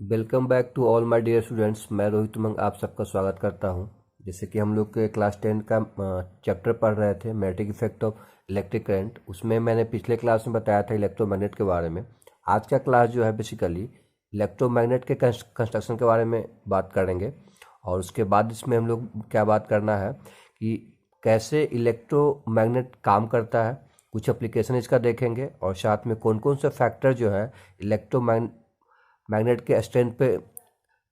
Welcome back to all my dear students. मैं रोहित उमंग आप सबका स्वागत करता हूं। जैसे कि हम लोग के क्लास 10 का चैप्टर पढ़ रहे थे magnetic effect of electric current. उसमें मैंने पिछले क्लास में बताया था इलेक्ट्रोमैग्नेट के बारे में। आज का क्लास जो है बेसिकली इलेक्ट्रोमैग्नेट के कंस्ट्रक्शन के बारे में बात करेंगे। और उसके बाद इसमें हम लोग क्या बात करना है कि कैसे इलेक्ट्रोमैग्नेट काम करता है, कुछ एप्लीकेशन इसका देखेंगे और साथ में कौन कौन से फैक्टर जो है मैग्नेट के स्ट्रेंथ पे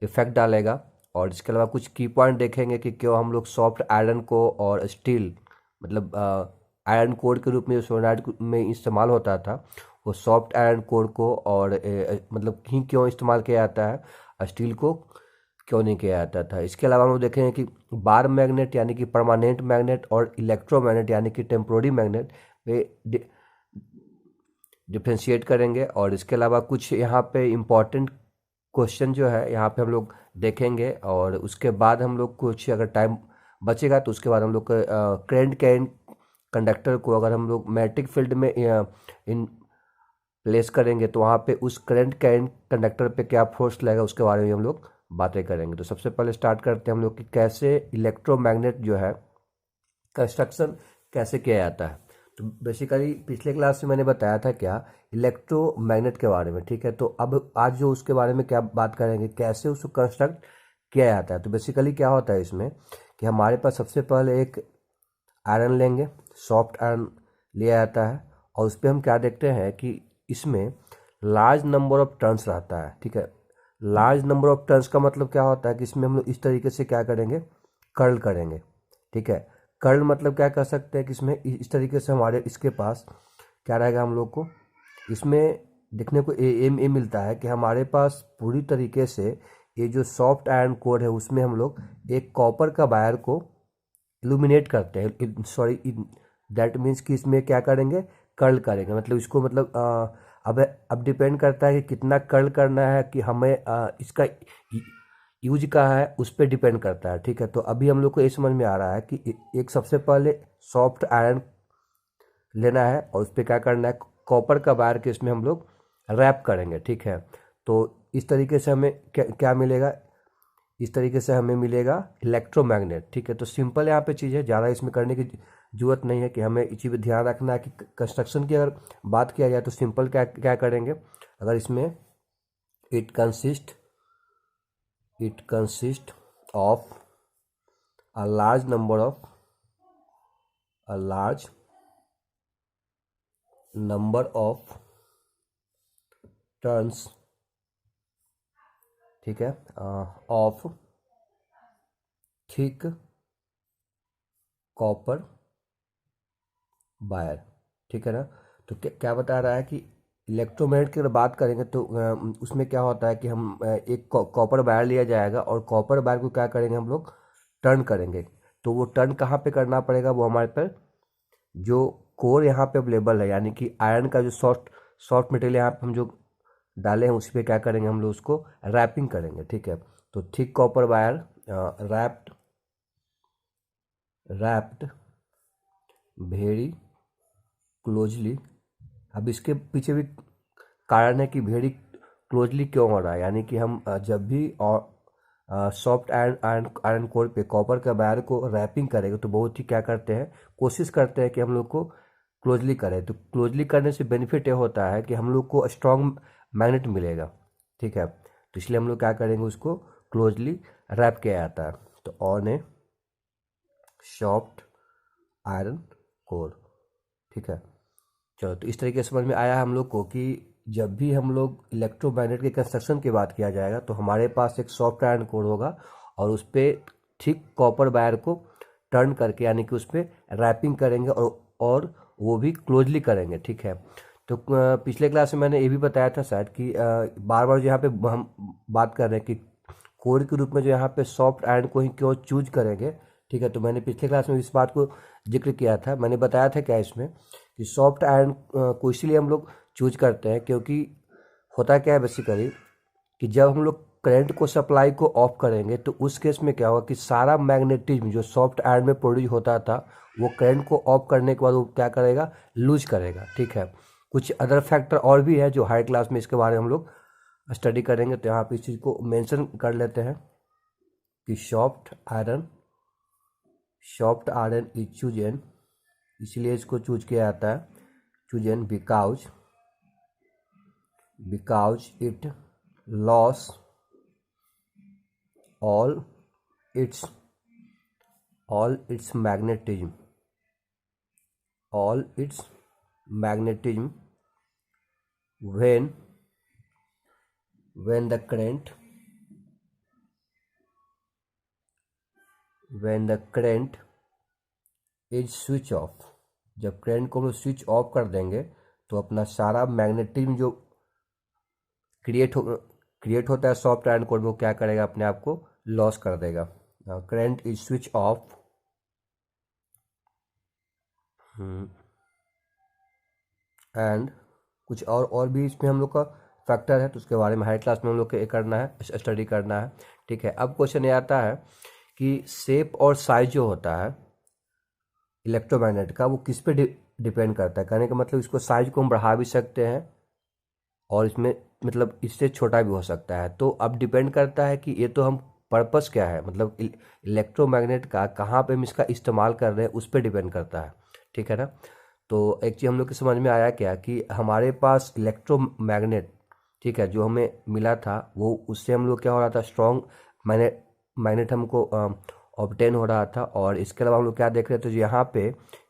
इफेक्ट डालेगा। और इसके अलावा कुछ की पॉइंट देखेंगे कि क्यों हम लोग सॉफ्ट आयरन को और स्टील मतलब आयरन कोर के रूप में जो सोनाइट में इस्तेमाल होता था वो सॉफ्ट आयरन कोर को और मतलब ही क्यों इस्तेमाल किया जाता है, स्टील को क्यों नहीं किया जाता था। इसके अलावा हम लोग देखेंगे कि बार मैग्नेट यानी कि परमानेंट मैग्नेट और इलेक्ट्रोमैग्नेट यानी कि टेम्पोररी मैग्नेट में डिफ्रेंशिएट करेंगे। और इसके अलावा कुछ यहाँ पे इम्पॉर्टेंट क्वेश्चन जो है यहाँ पे हम लोग देखेंगे। और उसके बाद हम लोग कुछ अगर टाइम बचेगा तो उसके बाद हम लोग करंट कैन कंडक्टर को अगर हम लोग मैग्नेटिक फील्ड में इन प्लेस करेंगे तो वहाँ पे उस करंट कैन कंडक्टर पे क्या फोर्स लगेगा उसके बारे में हम लोग बातें करेंगे। तो सबसे पहले स्टार्ट करते हैं हम लोग कि कैसे इलेक्ट्रोमैग्नेट जो है कंस्ट्रक्शन कैसे किया जाता है। तो बेसिकली पिछले क्लास में मैंने बताया था क्या इलेक्ट्रोमैग्नेट के बारे में, ठीक है। तो अब आज जो उसके बारे में क्या बात करेंगे, कैसे उसको कंस्ट्रक्ट किया जाता है। तो बेसिकली क्या होता है इसमें कि हमारे पास सबसे पहले एक आयरन लेंगे, सॉफ्ट आयरन लिया जाता है और उस पर हम क्या देखते हैं कि इसमें लार्ज नंबर ऑफ टर्न्स रहता है, ठीक है। लार्ज नंबर ऑफ टर्न्स का मतलब क्या होता है कि इसमें हम लोग इस तरीके से क्या करेंगे, कर्ल करेंगे, ठीक है। कर्ल मतलब क्या कर सकते हैं कि इसमें इस तरीके से हमारे इसके पास क्या रहेगा, हम लोग को इसमें देखने को ए मिलता है कि हमारे पास पूरी तरीके से ये जो सॉफ्ट आयरन कोर है उसमें हम लोग एक कॉपर का वायर को इल्यूमिनेट करते हैं, सॉरी दैट मीन्स कि इसमें क्या करेंगे, कर्ल करेंगे। मतलब इसको मतलब अब डिपेंड करता है कि कितना कर्ल करना है कि हमें इसका यूज का है उस पर डिपेंड करता है, ठीक है। तो अभी हम लोग को ये समझ में आ रहा है कि एक सबसे पहले सॉफ्ट आयरन लेना है और उस पर क्या करना है, कॉपर का वायर के इसमें हम लोग रैप करेंगे, ठीक है। तो इस तरीके से हमें क्या मिलेगा, इस तरीके से हमें मिलेगा इलेक्ट्रोमैग्नेट, ठीक है। तो सिंपल यहाँ पे चीज़ है, ज़्यादा इसमें करने की जरूरत नहीं है कि हमें इस चीज़ पर ध्यान रखना है कि कंस्ट्रक्शन की अगर बात किया जाए तो सिंपल क्या क्या करेंगे। अगर इसमें it consist of a large number of a large number of turns, ठीक है, ऑफ थिक कॉपर वायर, ठीक है ना। तो क्या बता रहा है कि इलेक्ट्रोमैग्नेट की अगर बात करेंगे तो उसमें क्या होता है कि हम एक कॉपर वायर लिया जाएगा और कॉपर वायर को क्या करेंगे, हम लोग टर्न करेंगे। तो वो टर्न कहाँ पे करना पड़ेगा, वो हमारे पर जो कोर यहाँ पे अवेलेबल है यानी कि आयरन का जो सॉफ्ट मटेरियल यहाँ पे हम जो डाले हैं उसी पे क्या करेंगे, हम लोग उसको रैपिंग करेंगे, ठीक है। तो thick copper wire wrapped very closely. अब इसके पीछे भी कारण है कि वेरी क्लोजली क्यों हो रहा है, यानी कि हम जब भी और सॉफ्ट आयरन कोर पे कॉपर का वायर को रैपिंग करेंगे तो बहुत ही क्या करते हैं, कोशिश करते हैं कि हम लोग को क्लोजली करें। तो क्लोजली करने से बेनिफिट ये होता है कि हम लोग को स्ट्रॉन्ग मैग्नेट मिलेगा, ठीक है। तो इसलिए हम लोग क्या करेंगे, उसको क्लोजली रैप किया जाता है। तो on A soft iron core, ठीक है। चलो, तो इस तरीके से समझ में आया हम लोग को कि जब भी हम लोग इलेक्ट्रोमैग्नेट के कंस्ट्रक्शन की बात किया जाएगा तो हमारे पास एक सॉफ्ट आयरन कोर होगा और उस पर ठीक कॉपर वायर को टर्न करके यानी कि उस पर रैपिंग करेंगे और वो भी क्लोजली करेंगे, ठीक है। तो पिछले क्लास में मैंने ये भी बताया था शायद कि बार बार जो यहाँ पे हम बात कर रहे हैं कि कोर के रूप में जो यहाँ पे सॉफ्ट आयरन को ही क्यों चूज करेंगे, ठीक है। तो मैंने पिछले क्लास में इस बात को जिक्र किया था, मैंने बताया था क्या इसमें कि सॉफ्ट आयरन को इसीलिए हम लोग चूज करते हैं क्योंकि होता क्या है बेसिकली कि जब हम लोग करंट को सप्लाई को ऑफ करेंगे तो उस केस में क्या होगा कि सारा मैग्नेटिज्म जो सॉफ्ट आयरन में प्रोड्यूस होता था वो करंट को ऑफ करने के बाद वो क्या करेगा, लूज करेगा, ठीक है। कुछ अदर फैक्टर और भी है जो हाई क्लास में इसके बारे में हम लोग स्टडी करेंगे तो यहाँ पे इस चीज़ को मेंशन कर लेते हैं कि सॉफ्ट आयरन इज चूजन, इसलिए इसको चूज किया जाता है chosen because it loss all its magnetism when the current is switch off. जब करंट को हम स्विच ऑफ कर देंगे तो अपना सारा मैग्नेटिज्म जो क्रिएट होता है सॉफ्ट आयरन कोर में, वो क्या करेगा, अपने आप को लॉस कर देगा। Current is switch off and कुछ और भी इसमें हम लोग का फैक्टर है, तो उसके बारे में हाई क्लास में हम लोग को करना है, स्टडी करना है। ठीक है, अब क्वेश्चन ये आता है कि शेप और साइज जो होता है इलेक्ट्रोमैग्नेट का, वो किस पे डिपेंड करता है। कहने का मतलब इसको साइज को हम बढ़ा भी सकते हैं और इसमें मतलब इससे छोटा भी हो सकता है। तो अब डिपेंड करता है कि ये तो हम पर्पस क्या है, मतलब इलेक्ट्रोमैग्नेट का कहाँ पे हम इसका इस्तेमाल कर रहे हैं उस पर डिपेंड करता है। ठीक है ना। तो एक चीज़ हम लोग के समझ में आया क्या कि हमारे पास इलेक्ट्रोमैग्नेट, ठीक है, जो हमें मिला था वो उससे हम लोग क्या हो रहा था, स्ट्रॉन्ग मैग्नेट हमको ऑब्टेन हो रहा था। और इसके अलावा हम लोग क्या देख रहे थे, यहाँ पे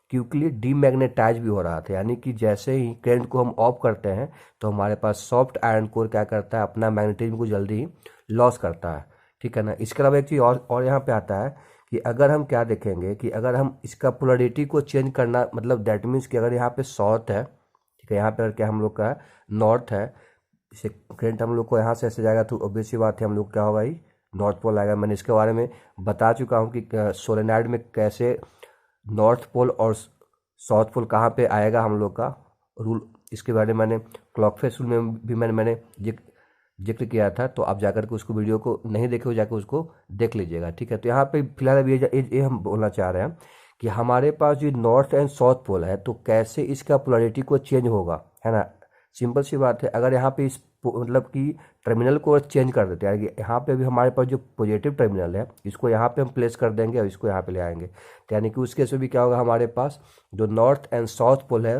क्विकली डीमैग्नेटाइज भी हो रहा था, यानी कि जैसे ही करंट को हम ऑफ करते हैं तो हमारे पास सॉफ्ट आयरन कोर क्या करता है, अपना मैग्नेटिज्म को जल्दी ही लॉस करता है। ठीक है ना। इसके अलावा एक चीज़ और यहाँ पे आता है कि अगर हम क्या देखेंगे कि अगर हम इसका पोलरिटी को चेंज करना, मतलब दैट मीन्स कि अगर यहाँ पे साउथ है, ठीक है, यहाँ पे अगर क्या हम लोग का नॉर्थ है, जैसे करंट हम लोग को यहाँ से ऐसे जाएगा तो ऑब्वियस सी बात है हम लोग क्या होगा, ही नॉर्थ पोल आएगा। मैंने इसके बारे में बता चुका हूँ कि सोलेनॉइड में कैसे नॉर्थ पोल और साउथ पोल कहाँ पे आएगा हम लोग का रूल, इसके बारे में मैंने क्लॉक फेस रूल में भी मैंने जिक्र किया था। तो आप जाकर के उसको वीडियो को नहीं देखे हो, जाकर उसको देख लीजिएगा। ठीक है, तो यहाँ पे फिलहाल अभी ये हम बोलना चाह रहे हैं कि हमारे पास जो नॉर्थ एंड साउथ पोल है तो कैसे इसका पोलरिटी को चेंज होगा, है ना। सिंपल सी बात है, अगर यहाँ पे इस मतलब कि टर्मिनल को चेंज कर देते हैं, यहाँ पे भी हमारे पास जो पॉजिटिव टर्मिनल है इसको यहाँ पे हम प्लेस कर देंगे और इसको यहाँ पे ले आएंगे, तो यानी कि उस केस में भी क्या होगा, हमारे पास जो नॉर्थ एंड साउथ पोल है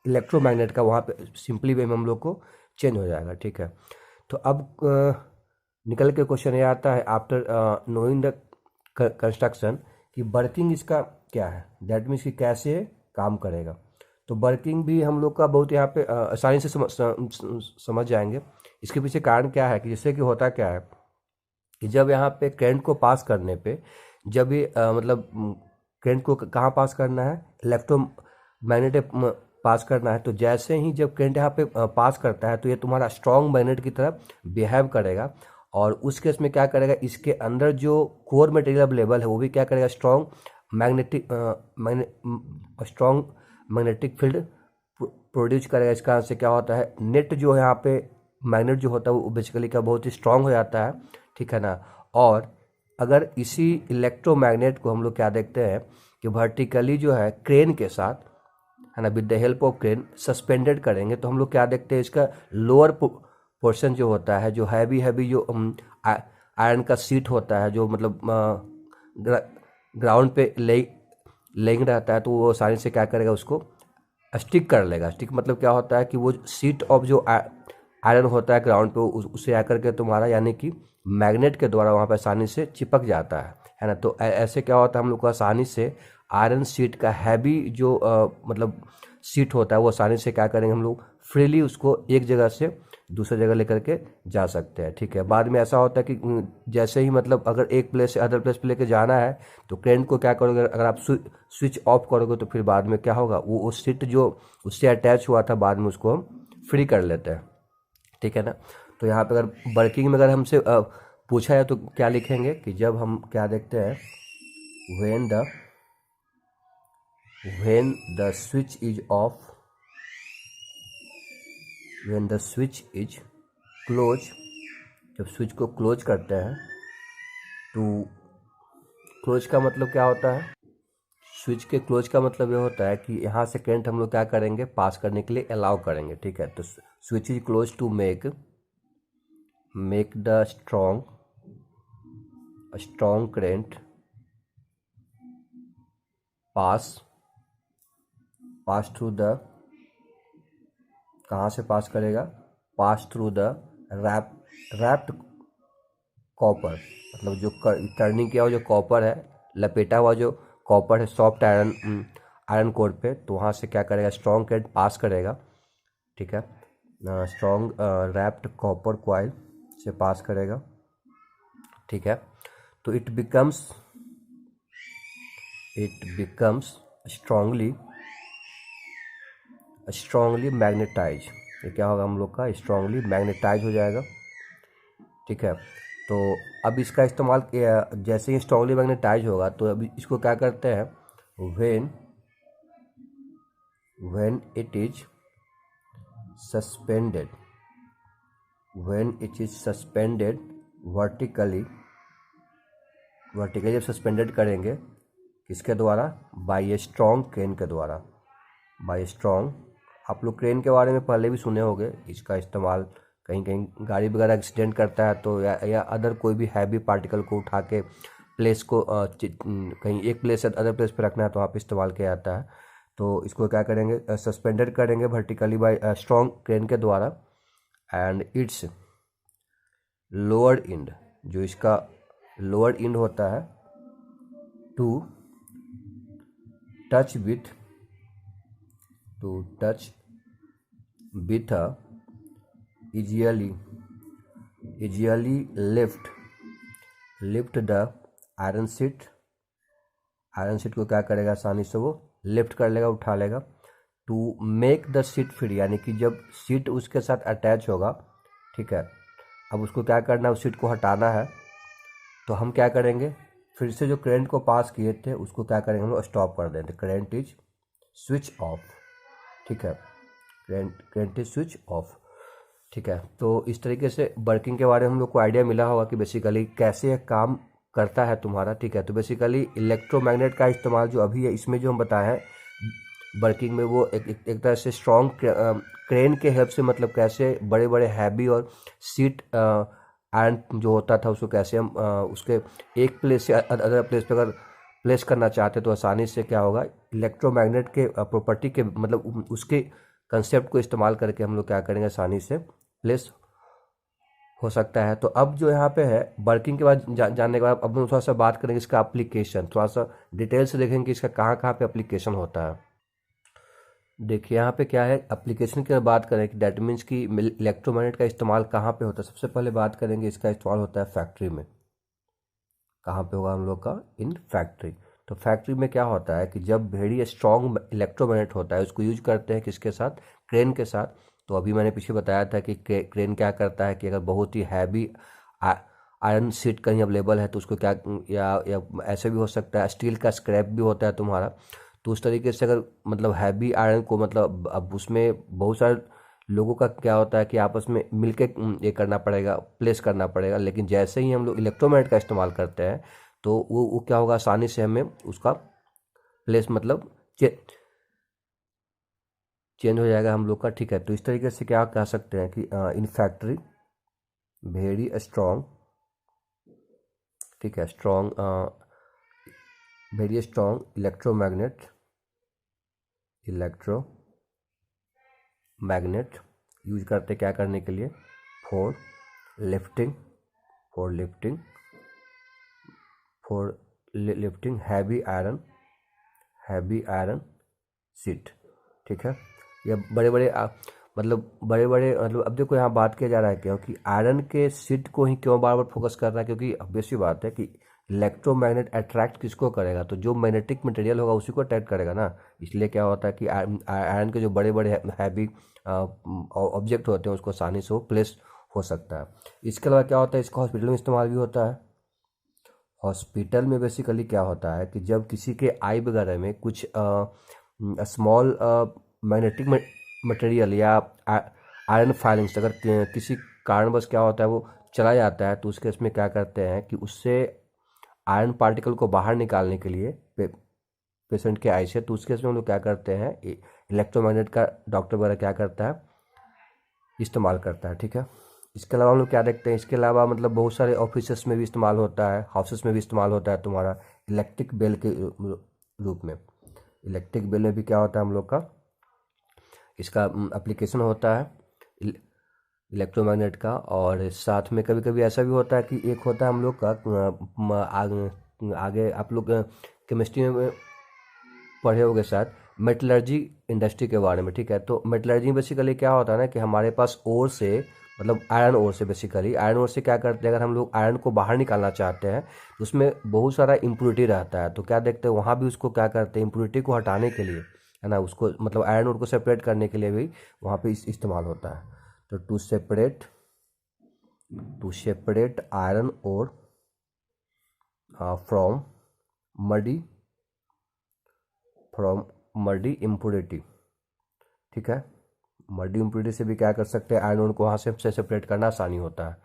इलेक्ट्रोमैग्नेट का वहाँ पे सिंपली वे में हम लोग को चेंज हो जाएगा। ठीक है, तो अब निकल के क्वेश्चन ये आता है आफ्टर नोइंग द कंस्ट्रक्शन कि वर्किंग इसका क्या है, दैट मीन्स कि कैसे काम करेगा। तो वर्किंग भी हम लोग का बहुत यहाँ पे आसानी से समझ जाएंगे। इसके पीछे कारण क्या है कि जैसे कि होता क्या है कि जब यहाँ पे करंट को पास करने पे, जब ये मतलब करंट को कहाँ पास करना है, इलेक्ट्रोमैग्नेट पास करना है, तो जैसे ही जब करंट यहाँ पे पास करता है तो ये तुम्हारा स्ट्रॉन्ग मैग्नेट की तरह बिहेव करेगा। और उस केस में क्या करेगा, इसके अंदर जो कोर मटेरियल अवेलेबल है वो भी क्या करेगा, स्ट्रॉन्ग मैग्नेटिक फील्ड प्रोड्यूस करेगा। इस कारण से क्या होता है, नेट जो है यहाँ पे मैग्नेट जो होता है वो बेसिकली क्या बहुत ही स्ट्रांग हो जाता है। ठीक है ना। और अगर इसी इलेक्ट्रोमैग्नेट को हम लोग क्या देखते हैं कि वर्टिकली जो है क्रेन के साथ, है ना, with the help of crane suspended करेंगे तो हम लोग क्या देखते हैं, इसका लोअर पोर्शन जो होता है, जो हैवी जो आयरन का सीट होता है, जो मतलब ग्राउंड पे लेंग रहता है, तो वो आसानी से क्या करेगा, उसको स्टिक कर लेगा। स्टिक मतलब क्या होता है कि वो सीट ऑफ जो आयरन होता है ग्राउंड पे उसे आकर के तुम्हारा यानी कि मैग्नेट के द्वारा वहाँ पे आसानी से चिपक जाता है ना। तो ऐसे क्या होता है, हम लोग को आसानी से आयरन सीट का हैवी जो मतलब सीट होता है वो आसानी से क्या करेंगे, हम लोग फ्रीली उसको एक जगह से दूसरी जगह लेकर के जा सकते हैं। ठीक है, बाद में ऐसा होता है कि जैसे ही मतलब अगर एक प्लेस से अदर प्लेस पे लेके जाना है तो करंट को क्या करोगे, अगर आप स्विच ऑफ करोगे तो फिर बाद में क्या होगा, वो सीट जो उससे अटैच हुआ था बाद में उसको हम फ्री कर लेते हैं। ठीक है ना। तो यहाँ पे अगर वर्किंग में अगर हमसे पूछा है तो क्या लिखेंगे कि जब हम क्या देखते हैं, when the switch is of, when the switch is close, जब स्विच को क्लोज करते हैं तो क्लोज का मतलब क्या होता है, स्विच के क्लोज का मतलब ये होता है कि यहाँ से करंट हम लोग क्या करेंगे, पास करने के लिए अलाउ करेंगे। ठीक है, तो switch is close to make make the strong current pass through the, कहाँ से पास करेगा, pass through the wrapped copper, मतलब जो टर्निंग किया हुआ जो कॉपर है, लपेटा हुआ जो कॉपर है सॉफ्ट आयरन कोर पे, तो वहाँ से क्या करेगा, स्ट्रॉन्ग करेंट पास करेगा। ठीक है, स्ट्रॉन्ग रैप्ड कॉपर क्वाइल से पास करेगा। ठीक है, तो इट बिकम्स स्ट्रांगली मैग्नेटाइज। ये क्या होगा हम लोग का, स्ट्रांगली मैग्नेटाइज हो जाएगा। ठीक है, तो अब इसका इस्तेमाल जैसे ही स्ट्रांगली मैग्नेटाइज होगा तो अभी इसको क्या करते हैं, when it is suspended vertically जब सस्पेंडेड करेंगे, किसके द्वारा, बाय ए स्ट्रॉन्ग क्रेन के द्वारा, बाय स्ट्रॉन्ग। आप लोग क्रेन के बारे में पहले भी सुने होंगे, इसका इस्तेमाल कहीं कहीं गाड़ी वगैरह एक्सीडेंट करता है तो या अदर कोई भी हैवी पार्टिकल को उठा के प्लेस को कहीं एक प्लेस से अदर प्लेस पे रखना है तो वहाँ पे इस्तेमाल किया जाता है। तो इसको क्या करेंगे, सस्पेंडेड करेंगे वर्टिकली बाय स्ट्रॉन्ग क्रेन के द्वारा, एंड इट्स लोअर इंड, जो इसका लोअर इंड होता है, to touch with easily lift the iron sheet को क्या करेगा, आसानी से वो लिफ्ट कर लेगा, उठा लेगा। To make the sheet free, यानी कि जब सीट उसके साथ अटैच होगा, ठीक है, अब उसको क्या करना है, उस सीट को हटाना है, तो हम क्या करेंगे, फिर से जो करंट को पास किए थे उसको क्या करेंगे, हम लोग स्टॉप कर देंगे, करंट इज स्विच ऑफ। ठीक है, करंट इज स्विच ऑफ। ठीक है, तो इस तरीके से वर्किंग के बारे में हम लोग को आइडिया मिला होगा कि बेसिकली कैसे यह काम करता है तुम्हारा। ठीक है, तो बेसिकली इलेक्ट्रोमैग्नेट का इस्तेमाल जो अभी है इसमें जो हम बताए हैं वर्किंग में, वो एक तरह से स्ट्रॉन्ग क्रेन के हेल्प से, मतलब कैसे बड़े बड़े हैवी और सीट आयरन जो होता था उसको कैसे हम उसके एक प्लेस से अदर प्लेस पे अगर प्लेस करना चाहते तो आसानी से क्या होगा, इलेक्ट्रोमैग्नेट के प्रॉपर्टी के मतलब उसके कंसेप्ट को इस्तेमाल करके हम लोग क्या करेंगे, आसानी से प्लेस हो सकता है। तो अब जो यहाँ पे है वर्किंग के बाद जानने के बाद अब हम थोड़ा सा बात करेंगे इसका एप्लीकेशन, थोड़ा सा डिटेल से देखेंगे इसका कहाँ कहाँ पे एप्लीकेशन होता है। देखिए यहाँ पे क्या है, एप्लीकेशन की बात करें कि डैट मीन्स कि इलेक्ट्रोमैग्नेट का इस्तेमाल कहाँ पे होता है। सबसे पहले बात करेंगे इसका इस्तेमाल होता है फैक्ट्री में। कहाँ पे होगा हम लोग का, इन फैक्ट्री। तो फैक्ट्री में क्या होता है कि जब वेरी स्ट्रॉन्ग इलेक्ट्रोमैग्नेट होता है उसको यूज करते हैं किसके साथ, क्रेन के साथ। तो अभी मैंने पीछे बताया था कि क्रेन क्या करता है कि अगर बहुत ही हैवी आयरन सीट कहीं अवेलेबल है तो उसको क्या, या ऐसे भी हो सकता है स्टील का स्क्रैप भी होता है तुम्हारा, तो उस तरीके से अगर मतलब हैवी आयरन को मतलब अब उसमें बहुत सारे लोगों का क्या होता है कि आपस में मिलके ये करना पड़ेगा, प्लेस करना पड़ेगा। लेकिन जैसे ही हम लोग इलेक्ट्रोमैग्नेट का इस्तेमाल करते हैं तो वो क्या होगा, आसानी से हमें उसका प्लेस मतलब चेंज हो जाएगा हम लोग का। ठीक है, तो इस तरीके से क्या कह सकते हैं कि इन फैक्ट्री वेरी स्ट्रॉन्ग, ठीक है, वेरी स्ट्रॉन्ग इलेक्ट्रोमैग्नेट यूज करते क्या करने के लिए, for lifting heavy iron seat. ठीक है, ये बड़े बड़े मतलब अब देखो यहाँ बात किया जा रहा है क्योंकि आयरन के सीट को ही क्यों बार बार फोकस कर रहा है, क्योंकि ऑब्वियस सी बात है कि इलेक्ट्रोमैग्नेट अट्रैक्ट किसको करेगा, तो जो मैग्नेटिक मटेरियल होगा उसी को अट्रैक्ट करेगा ना। इसलिए क्या होता है कि आयरन के जो बड़े बड़े हैवी ऑब्जेक्ट होते हैं उसको आसानी से वो प्लेस हो सकता है। इसके अलावा क्या होता है, इसका हॉस्पिटल में इस्तेमाल भी होता है। हॉस्पिटल में बेसिकली क्या होता है कि जब किसी के आई वगैरह में कुछ स्मॉल मैग्नेटिक मटेरियल या आयरन फाइलिंग्स अगर किसी कारणवश क्या होता है वो चला जाता है, तो उसके इसमें क्या करते हैं कि उससे आयरन पार्टिकल को बाहर निकालने के लिए पेशेंट के आई से, तो उसके इसमें हम लोग क्या करते हैं, इलेक्ट्रोमैग्नेट का डॉक्टर वगैरह क्या करता है, इस्तेमाल करता है। ठीक है, इसके अलावा हम लोग क्या देखते हैं, इसके अलावा मतलब बहुत सारे ऑफिसेस में भी इस्तेमाल होता है, हाउसेस में भी इस्तेमाल होता है तुम्हारा इलेक्ट्रिक बेल के रूप में। इलेक्ट्रिक बेल में भी क्या होता है हम लोग का, इसका एप्लीकेशन होता है इलेक्ट्रोमैग्नेट का। और साथ में कभी कभी ऐसा भी होता है कि एक होता है हम लोग का आगे आप लोग केमिस्ट्री में पढ़े होंगे शायद, मेटलर्जी इंडस्ट्री के बारे में, ठीक है। तो मेटलर्जी बेसिकली क्या होता है ना कि हमारे पास ओर से, मतलब आयरन ओर से, बेसिकली आयरन ओर से क्या करते हैं, अगर हम लोग आयरन को बाहर निकालना चाहते हैं तो उसमें बहुत सारा इम्प्योरिटी रहता है। तो क्या देखते हैं वहाँ भी उसको क्या करते हैं, इम्प्योरिटी को हटाने के लिए, है ना, उसको मतलब आयरन ओर को सेपरेट करने के लिए भी वहाँ पे इस्तेमाल होता है। तो to separate iron ore from muddy impurity, ठीक है। मडी इम्प्योरिटी से भी क्या कर सकते हैं, आयरन ओर को वहाँ से सेपरेट करना आसानी होता है,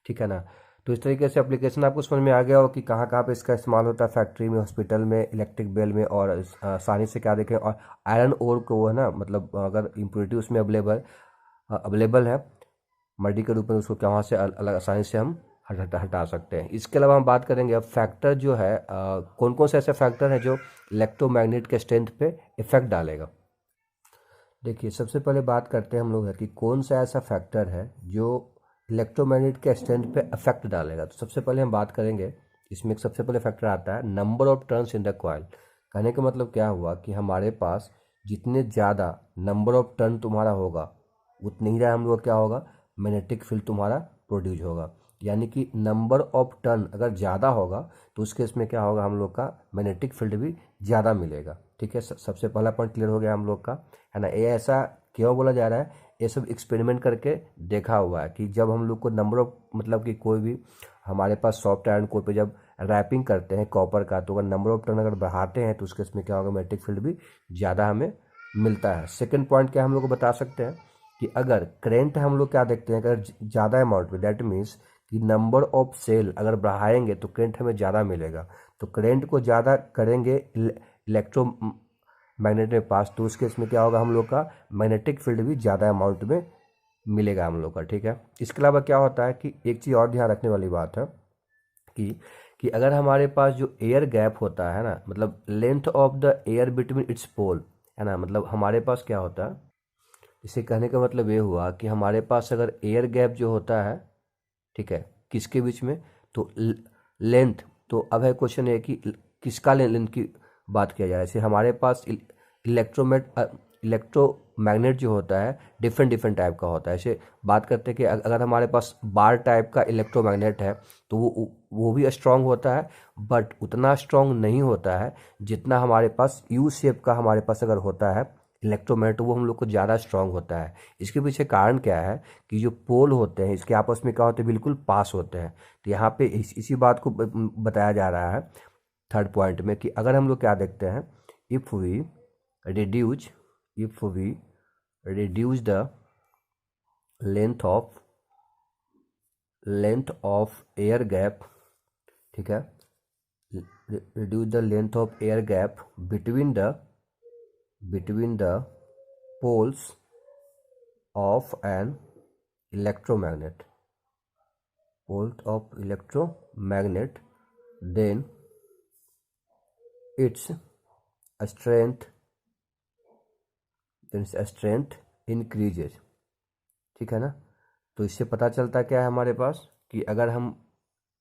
ठीक है ना। तो इस तरीके से एप्लीकेशन आपको समझ में आ गया हो कि कहाँ कहाँ पे इसका इस्तेमाल होता है, फैक्ट्री में, हॉस्पिटल में, इलेक्ट्रिक बेल में। और आसानी से क्या देखें, और आयरन ओर को वो है ना, मतलब अगर इम्प्योरिटी उसमें अवेलेबल है मडी के रूप में, उसको क्या वहाँ से अलग आसानी से हम हटा सकते हैं। इसके अलावा हम बात करेंगे अब फैक्टर जो है, कौन कौन से ऐसे फैक्टर हैं जो इलेक्ट्रोमैग्नेट के स्ट्रेंथ पे इफेक्ट डालेगा। देखिए सबसे पहले बात करते हैं हम लोग है कि कौन सा ऐसा फैक्टर है जो इलेक्ट्रोमैग्नेट के स्ट्रेंथ पे इफेक्ट डालेगा। तो सबसे पहले हम बात करेंगे, इसमें एक सबसे पहले फैक्टर आता है number of turns in the coil. कहने का मतलब क्या हुआ कि हमारे पास जितने ज़्यादा नंबर ऑफ टर्न तुम्हारा होगा उतने ही ज़्यादा हम लोग क्या होगा, मैग्नेटिक फील्ड तुम्हारा प्रोड्यूस होगा। यानी कि नंबर ऑफ टर्न अगर ज़्यादा होगा तो उस केस में क्या होगा, हम लोग का मैग्नेटिक फील्ड भी ज़्यादा मिलेगा, ठीक है। सबसे पहला पॉइंट क्लियर हो गया हम लोग का, है ना। ये ऐसा क्यों बोला जा रहा है, ये सब एक्सपेरिमेंट करके देखा हुआ है कि जब हम लोग को नंबर ऑफ, मतलब कि कोई भी हमारे पास सॉफ्ट आयरन कोर पे जब रैपिंग करते हैं कॉपर का, तो अगर नंबर ऑफ टर्न अगर बढ़ाते हैं तो उसके इसमें क्या होगा, मैग्नेटिक फील्ड भी ज़्यादा हमें मिलता है। सेकेंड पॉइंट क्या हम लोग को बता सकते हैं कि अगर करेंट हम लोग क्या देखते हैं, अगर ज़्यादा अमाउंट में, दैट मीन्स कि नंबर ऑफ सेल अगर बढ़ाएंगे तो करेंट हमें ज़्यादा मिलेगा। तो करेंट को ज़्यादा करेंगे इलेक्ट्रो मैग्नेट में पास, तो उस केस में क्या होगा, हम लोग का मैग्नेटिक फील्ड भी ज़्यादा अमाउंट में मिलेगा हम लोग का, ठीक है। इसके अलावा क्या होता है कि एक चीज़ और ध्यान रखने वाली बात है कि अगर हमारे पास जो एयर गैप होता है ना, मतलब length of the air between its pole, है ना, मतलब हमारे पास क्या होता है, इसे कहने का मतलब ये हुआ कि हमारे पास अगर एयर गैप जो होता है, ठीक है, किसके बीच में, तो लेंथ। तो अब है क्वेश्चन है कि किसका लेंथ की बात किया जाए। जैसे हमारे पास इलेक्ट्रोमैग्नेट जो होता है डिफरेंट डिफरेंट टाइप का होता है। ऐसे बात करते हैं कि अगर हमारे पास बार टाइप का इलेक्ट्रोमैग्नेट है तो वो भी स्ट्रांग होता है, बट उतना स्ट्रांग नहीं होता है जितना हमारे पास यू शेप का हमारे पास अगर होता है इलेक्ट्रोमैग्नेट, वो हम लोग को ज़्यादा स्ट्रांग होता है। इसके पीछे कारण क्या है कि जो पोल होते हैं इसके आपस में क्या होते हैं, बिल्कुल पास होते हैं। तो यहाँ पे इसी बात को बताया जा रहा है थर्ड पॉइंट में कि अगर हम लोग क्या देखते हैं, if we reduce the length of air gap, ठीक है, reduce the length of air gap between the poles of an electromagnet, then its strength increases, ठीक है ना। तो इससे पता चलता क्या है हमारे पास कि अगर हम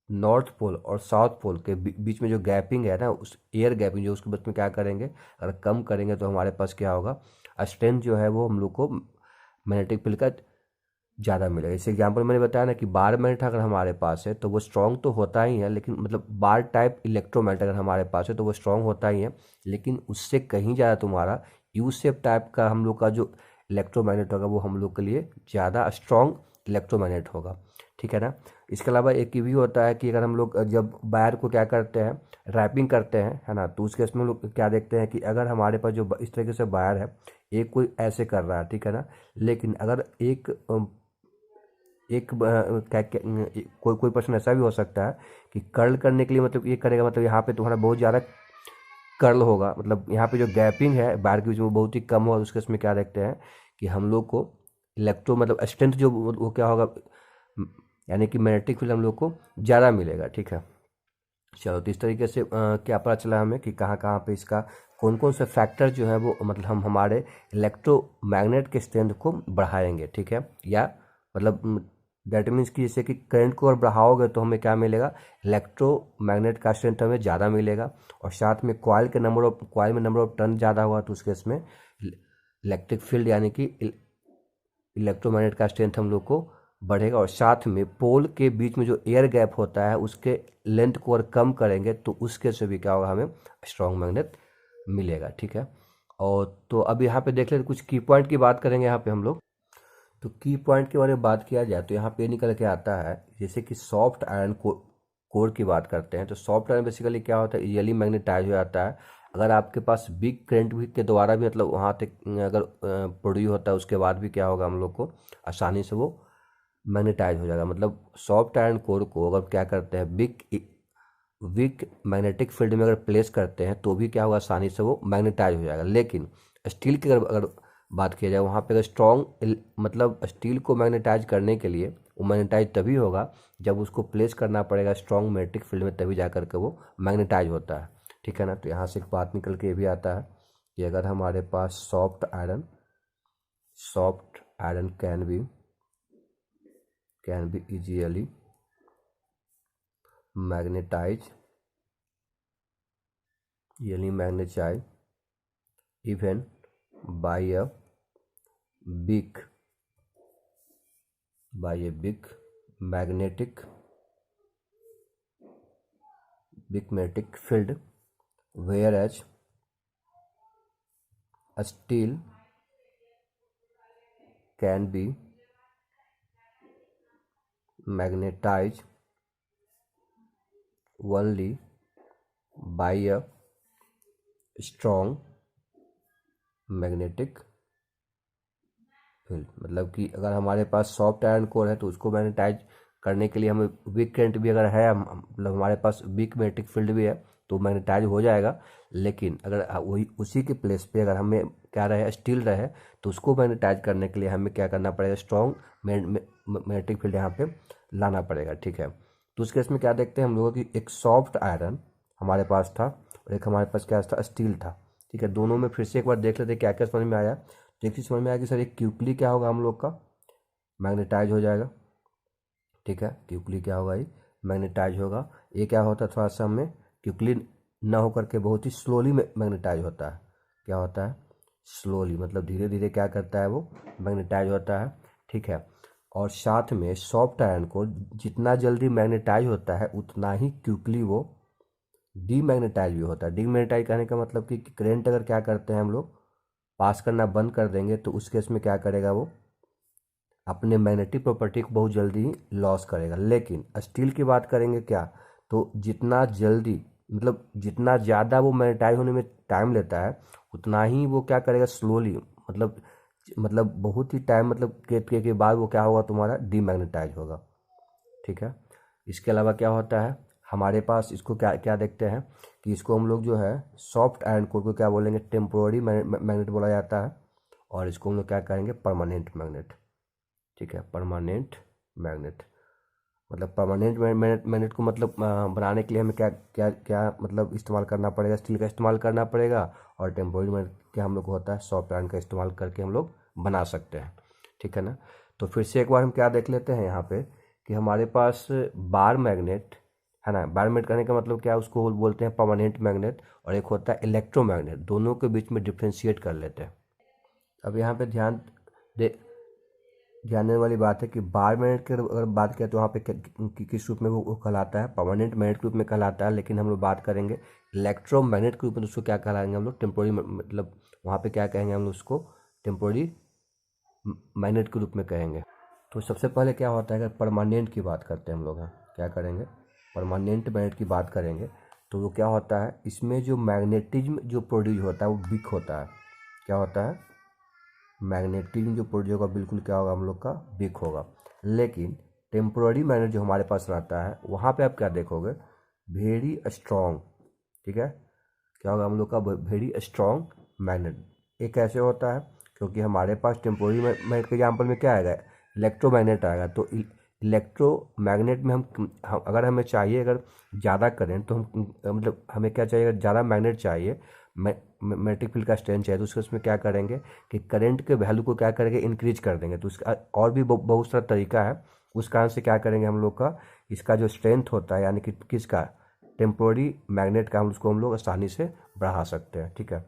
नॉर्थ पोल और साउथ पोल के बीच में जो गैपिंग है ना, उस एयर गैपिंग जो उसके बीच में क्या करेंगे, अगर कम करेंगे तो हमारे पास क्या होगा, स्ट्रेंथ जो है वो हम लोग को मैग्नेटिक फील्ड का ज़्यादा मिलेगा। इस एग्जाम्पल मैंने बताया ना कि बार मैग्नेट अगर हमारे पास है तो वो स्ट्रॉन्ग तो होता ही है, लेकिन मतलब बार टाइप इलेक्ट्रोमैग्नेट अगर हमारे पास है तो वो स्ट्रॉन्ग होता ही है, लेकिन उससे कहीं ज़्यादा तुम्हारा यू शेप टाइप का हम लोग का जो इलेक्ट्रोमैग्नेट होगा वो हम लोग के लिए ज़्यादा स्ट्रॉन्ग इलेक्ट्रोमैग्नेट होगा, ठीक है ना। इसके अलावा एक ये भी होता है कि अगर हम लोग जब वायर को क्या करते हैं, रैपिंग करते हैं, है ना, तो उस केस में हम लोग क्या देखते हैं कि अगर हमारे पास जो इस तरीके से वायर है, एक कोई ऐसे कर रहा है, ठीक है ना, लेकिन अगर कोई पर्सन ऐसा भी हो सकता है कि कर्ल करने के लिए, मतलब ये करेगा, मतलब यहाँ पे तुम्हारा बहुत ज़्यादा कर्ल होगा, मतलब यहाँ पे जो गैपिंग है वायर के बीच में बहुत ही कम होगा। उसके इसमें क्या देखते हैं कि हम लोग को मतलब स्ट्रेंथ जो वो क्या होगा, यानी कि मैग्नेटिक फील्ड हम लोग को ज़्यादा मिलेगा। ठीक है, चलो तो इस तरीके से क्या पता चला हमें कि कहाँ कहाँ पे इसका कौन कौन से फैक्टर जो है वो मतलब हम हमारे इलेक्ट्रोमैग्नेट के स्ट्रेंथ को बढ़ाएंगे। ठीक है, या मतलब दैट मीन्स कि जैसे कि करंट को और बढ़ाओगे तो हमें क्या मिलेगा, इलेक्ट्रोमैग्नेट का स्ट्रेंथ हमें ज़्यादा मिलेगा, और साथ में कॉइल में नंबर ऑफ टर्न ज़्यादा हुआ तो उस केस में इलेक्ट्रिक फील्ड यानी कि इलेक्ट्रोमैग्नेट का स्ट्रेंथ हम लोग को बढ़ेगा, और साथ में पोल के बीच में जो एयर गैप होता है उसके लेंथ को और कम करेंगे तो उसके से भी क्या होगा, हमें स्ट्रॉन्ग मैग्नेट मिलेगा। ठीक है, और तो अब यहाँ पे देख लेते कुछ की पॉइंट की बात करेंगे यहाँ पे हम लोग। तो की पॉइंट के बारे में बात किया जाए तो यहाँ पे निकल के आता है जैसे कि सॉफ्ट आयरन कोर की बात करते हैं तो सॉफ्ट आयरन बेसिकली क्या होता है, इजीली मैग्नेटाइज हो जाता है। अगर आपके पास बिग करंट भी के द्वारा भी मतलब वहाँ तक अगर प्रोड्यूस होता है उसके बाद भी क्या होगा, हम लोग को आसानी से वो मैग्नेटाइज हो जाएगा। मतलब सॉफ्ट आयरन कोर को अगर क्या करते हैं वीक मैग्नेटिक फील्ड में अगर प्लेस करते हैं तो भी क्या होगा, आसानी से वो मैग्नेटाइज हो जाएगा। लेकिन स्टील की अगर बात किया जाए वहाँ पे अगर स्ट्रॉन्ग मतलब स्टील को मैग्नेटाइज करने के लिए वो मैग्नेटाइज तभी होगा जब उसको प्लेस करना पड़ेगा स्ट्रॉन्ग मैग्नेटिक फील्ड में, तभी जा करके वो मैग्नेटाइज होता है। ठीक है ना, तो यहाँ से एक बात निकल के ये भी आता है कि अगर हमारे पास soft iron can be easily magnetize even by a big magnetic field, whereas a steel can be magnetized only by a strong magnetic field. मतलब कि अगर हमारे पास सॉफ्ट आयरन कोर है तो उसको मैग्नेटाइज करने के लिए हमें वीक करंट भी अगर है, मतलब हमारे पास वीक मैग्नेटिक फील्ड भी है तो मैग्नेटाइज हो जाएगा। लेकिन अगर वही उसी के प्लेस पे अगर हमें क्या रहे, स्टील रहे, तो उसको मैग्नेटाइज करने के लिए हमें क्या करना पड़ेगा, स्ट्रॉन्ग मैग्नेटिक फील्ड यहाँ पे लाना पड़ेगा। ठीक है, तो उस केस में क्या देखते हैं हम लोग कि एक सॉफ्ट आयरन हमारे पास था और एक हमारे पास क्या था, स्टील था। ठीक है, दोनों में फिर से एक बार देख लेते क्या क्या समझ में आया। तो एक चीज़ समझ में आया कि सर एक क्यूकली क्या होगा, हम लोग का मैग्नेटाइज हो जाएगा। ठीक है, क्यूकली क्या होगा, ये मैग्नेटाइज होगा। ये क्या होता है, थोड़ा सा हमें क्यूकली ना होकर के बहुत ही स्लोली मैग्नेटाइज होता है। क्या होता है, स्लोली, मतलब धीरे धीरे क्या करता है वो मैग्नेटाइज होता है। ठीक है, और साथ में सॉफ्ट आयरन को जितना जल्दी मैग्नेटाइज होता है उतना ही क्यूकली वो डीमैग्नेटाइज भी होता है। डीमैग्नेटाइज करने का मतलब कि करंट अगर क्या करते हैं हम लोग पास करना बंद कर देंगे तो उस केस में क्या करेगा, वो अपने मैग्नेटिक प्रॉपर्टी को बहुत जल्दी ही लॉस करेगा। लेकिन स्टील की बात करेंगे क्या, तो जितना जल्दी मतलब जितना ज़्यादा वो मैग्नेटाइज होने में टाइम लेता है उतना ही वो क्या करेगा, स्लोली, मतलब बहुत ही टाइम मतलब के बाद वो क्या होगा, तुम्हारा डीमैग्नेटाइज होगा। ठीक है, इसके अलावा क्या होता है हमारे पास, इसको क्या क्या देखते हैं कि इसको हम लोग जो है सॉफ्ट आयरन कोर को क्या बोलेंगे, टेम्पोररी मैग्नेट बोला जाता है, और इसको हम लोग क्या कहेंगे, परमानेंट मैग्नेट। ठीक है, परमानेंट मैग्नेट मतलब परमानेंट मैग्नेट को मतलब बनाने के लिए हमें क्या क्या क्या मतलब इस्तेमाल करना पड़ेगा, स्टील का इस्तेमाल करना पड़ेगा, और टेम्पोररी मैग्नेट क्या हम लोग को होता है, सॉफ्ट आयरन का इस्तेमाल करके हम लोग बना सकते हैं। ठीक है ना, तो फिर से एक बार हम क्या देख लेते हैं यहाँ पे कि हमारे पास बार मैग्नेट है ना, बार मैग्नेट करने का मतलब क्या है, उसको बोलते हैं परमानेंट मैग्नेट, और एक होता है इलेक्ट्रोमैग्नेट। दोनों के बीच में डिफ्रेंशिएट कर लेते हैं। अब यहाँ पे दे ध्यान देने वाली बात है कि बार मैग्नेट की अगर बात करें तो वहाँ पे किस रूप में वो कहलाता है, परमानेंट मैग्नेट के रूप में कहलाता है। लेकिन हम लोग बात करेंगे इलेक्ट्रोमैग्नेट के रूप में, उसको क्या कहलाएंगे हम लोग, टेम्पोररी, मतलब वहाँ पे क्या कहेंगे हम लोग उसको, टेम्पोररी मैग्नेट के रूप में कहेंगे। तो सबसे पहले क्या होता है, अगर परमानेंट की बात करते हैं हम लोग, क्या करेंगे, परमानेंट मैग्नेट की बात करेंगे तो वो क्या होता है, इसमें जो मैग्नेटिज्म जो प्रोड्यूस होता है वो वीक होता है। क्या होता है, मैग्नेटिज्म जो प्रोड्यूस होगा बिल्कुल क्या होगा, हम लोग का वीक होगा। लेकिन टेम्पोररी मैग्नेट जो हमारे पास रहता है वहाँ पे आप क्या देखोगे, वेरी स्ट्रॉन्ग। ठीक है, क्या होगा, हम लोग का वेरी स्ट्रॉन्ग मैग्नेट। ये कैसे होता है, क्योंकि हमारे पास टेम्पोररी मैग्नेट के एग्जाम्पल में क्या आएगा, इलेक्ट्रोमैग्नेट आएगा। तो इलेक्ट्रोमैग्नेट में हम अगर हमें चाहिए अगर ज़्यादा करंट तो हम मतलब हमें क्या चाहिए, अगर ज़्यादा मैग्नेट चाहिए, मैग्नेटिक फील्ड का स्ट्रेंथ चाहिए, तो उसमें क्या करेंगे कि करंट के वैल्यू को क्या करेंगे, इंक्रीज कर देंगे। तो उसका और भी बहुत सारा तरीका है। उस कारण से क्या करेंगे हम लोग का इसका जो स्ट्रेंथ होता है, यानी कि किसका, टेम्पोररी मैग्नेट का, उसको हम लोग आसानी से बढ़ा सकते हैं। ठीक है,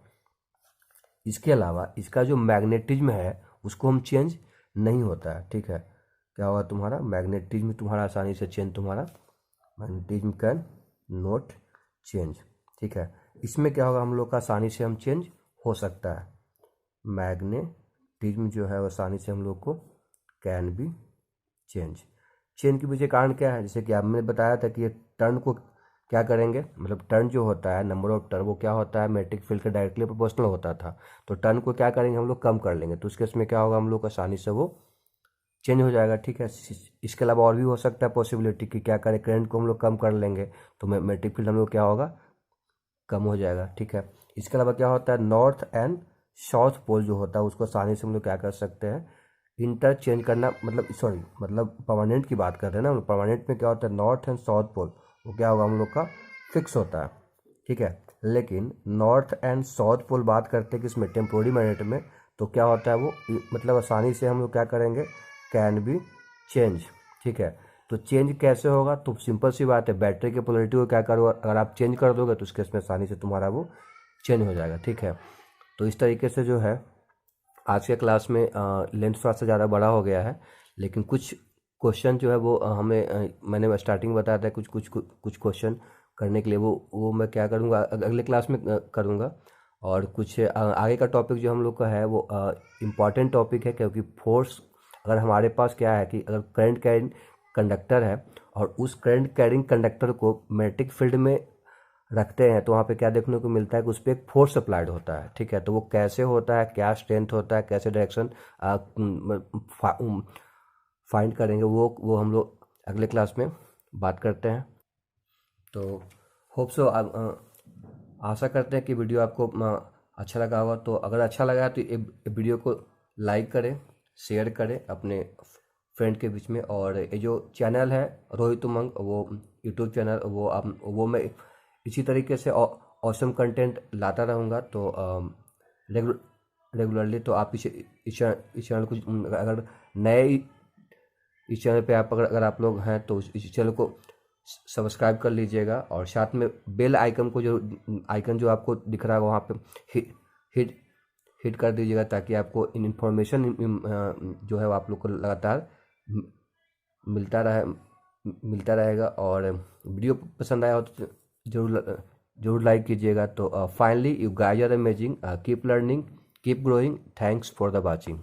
इसके अलावा इसका जो मैग्नेटिज्म है उसको हम चेंज नहीं होता है। ठीक है, क्या होगा तुम्हारा मैग्नेटिज्म तुम्हारा आसानी से चेंज, तुम्हारा मैग्नेटिज्म कैन नॉट चेंज। ठीक है, इसमें क्या होगा, हम लोग का आसानी से हम चेंज हो सकता है। मैग्नेटिज्म जो है वो आसानी से हम लोग को कैन बी चेंज। चेंज के पीछे कारण क्या है, जैसे कि आपने बताया था कि ये टर्न को क्या करेंगे, मतलब टर्न जो होता है, नंबर ऑफ टर्न, वो क्या होता है, मैग्नेटिक फील्ड के डायरेक्टली प्रोपोर्शनल होता था। तो टर्न को क्या करेंगे हम लोग, कम कर लेंगे। तो उसके इसमें क्या होगा, हम लोग आसानी से वो चेंज हो जाएगा। ठीक है, इसके अलावा और भी हो सकता है पॉसिबिलिटी कि क्या करें, करंट को हम लोग कम कर लेंगे तो मैग्नेटिक फील्ड हम लोग क्या होगा, कम हो जाएगा। ठीक है, इसके अलावा क्या होता है, नॉर्थ एंड साउथ पोल जो होता है उसको आसानी से हम लोग क्या कर सकते हैं, इंटरचेंज करना, मतलब परमानेंट की बात कर रहे हैं ना। परमानेंट में क्या होता है, नॉर्थ एंड साउथ पोल वो क्या होगा हम लोग का फिक्स होता है। ठीक है, लेकिन नॉर्थ एंड साउथ पोल बात करते हैं कि इसमें टेम्पोररी मैग्नेट में, तो क्या होता है वो मतलब आसानी से हम लोग क्या करेंगे, कैन बी चेंज। ठीक है, तो चेंज कैसे होगा, तो सिंपल सी बात है, बैटरी के पोलरिटी को क्या करो, अगर आप चेंज कर दोगे तो उसके इसमें आसानी से तुम्हारा वो चेंज हो जाएगा। ठीक है, तो इस तरीके से जो है आज के क्लास में लेंथ थोड़ा सा ज़्यादा बड़ा हो गया है, लेकिन कुछ क्वेश्चन जो है वो मैंने स्टार्टिंग बताया था, कुछ क्वेश्चन करने के लिए वो मैं क्या करूँगा, अगले क्लास में करूँगा। और कुछ आगे का टॉपिक जो हम लोग का है वो इम्पॉर्टेंट टॉपिक है, क्योंकि फोर्स अगर हमारे पास क्या है कि अगर करंट कैरिंग कंडक्टर है और उस करंट कैरिंग कंडक्टर को मैग्नेटिक फील्ड में रखते हैं, तो वहाँ पे क्या देखने को मिलता है कि उस पर एक फोर्स अप्लाइड होता है। ठीक है, तो वो कैसे होता है, क्या स्ट्रेंथ होता है, कैसे डायरेक्शन फाइंड करेंगे, वो हम लोग अगले क्लास में बात करते हैं। तो होप सो आशा करते हैं कि वीडियो आपको अच्छा लगा होगा। तो अगर अच्छा लगा तो ये वीडियो को लाइक करें, शेयर करें अपने फ्रेंड के बीच में। और ये जो चैनल है रोहित उमंग, वो यूट्यूब चैनल, वो मैं इसी तरीके से ऑसम कंटेंट लाता रहूँगा। तो रेगुलरली तो आप इस चैनल को अगर नए इस चैनल पे अगर आप लोग हैं तो इस चैनल को सब्सक्राइब कर लीजिएगा, और साथ में बेल आइकन को जो आपको दिख रहा है वहाँ पे हिट हिट कर दीजिएगा, ताकि आपको इन्फॉर्मेशन जो है वो आप लोग को लगातार मिलता रहेगा। और वीडियो पसंद आया हो तो जरूर लाइक कीजिएगा। तो finally, you guys are amazing, keep learning, keep growing, thanks for the watching.